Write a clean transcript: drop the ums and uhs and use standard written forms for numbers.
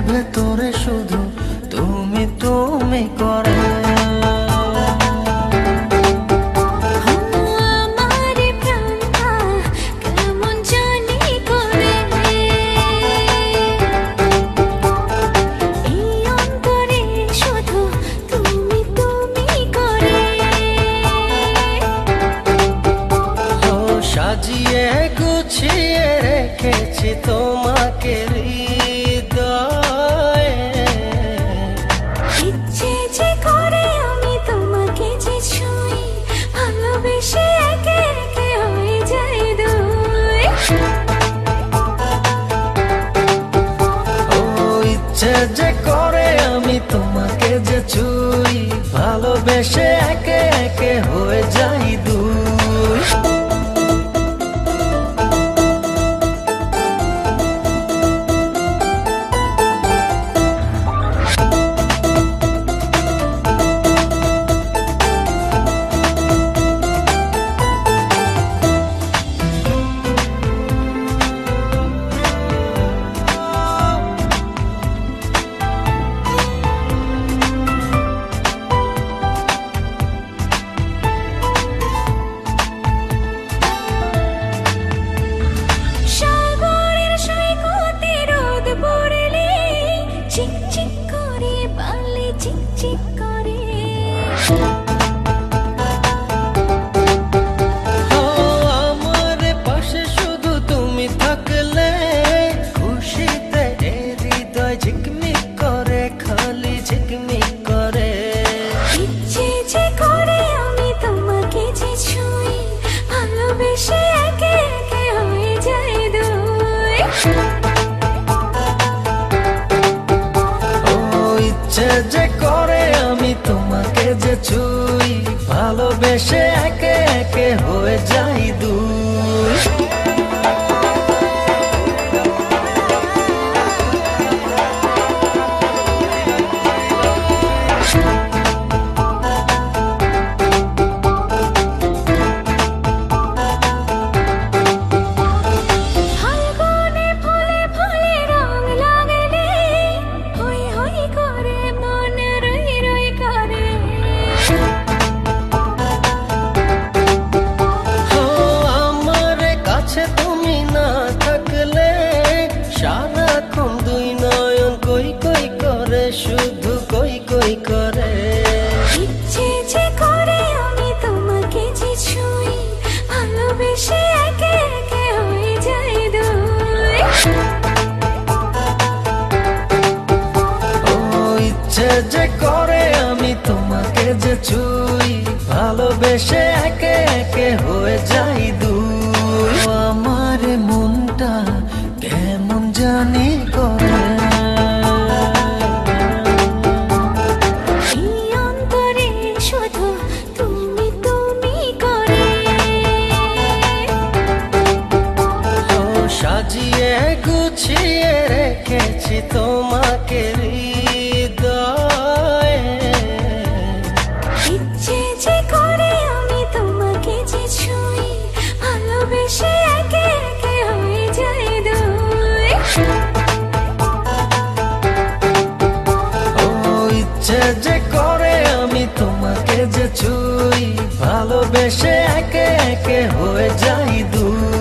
ভেতরে শুধু তুমি তুমি করে সাজিয়ে গুছিয়ে রেখেছি তোমাকে যে করে আমি তোমাকে যে ছুঁই ভালোবেসে একে একে হয়ে যাই দুই আমার পাশে শুধু তুমি থাকলে খুশিতে হৃদয় ঝিকমিক করে খালি ঝিকমিক করে ইচ্ছে যে করে আমি তোমাকে যে ছুঁই ভালোবেসে একে একে হয়ে যাই দুই ইচ্ছে যে করে আমি তোমাকে যে ছুঁই ভালোবেসে একে একে হয়ে যাই দুই তুমি না থাকলে সারাক্ষণ দুই নয়ন কই কই করে শুধু কই কই করে ইচ্ছে যে করে আমি তোমাকে যে ছুঁই ভালোবেসে একে একে হয়ে যাই দুই ইচ্ছে যে করে আমি তোমাকে যে ছুঁই ভালোবেসে একে একে হয়ে যাই দুই আমার মনটা কেমন জানি করে অন্তরে শুধু তুমি তুমি করে সাজিয়ে গুছিয়ে রেখেছি তোমাকে ইচ্ছে যে করে আমি তোমাকে যে ছুঁই ভালোবেসে একে একে হয়ে যাই দুই ইচ্ছে যে করে আমি তোমাকে যে ছুঁই ভালোবেসে একে একে হয়ে যাই দুই।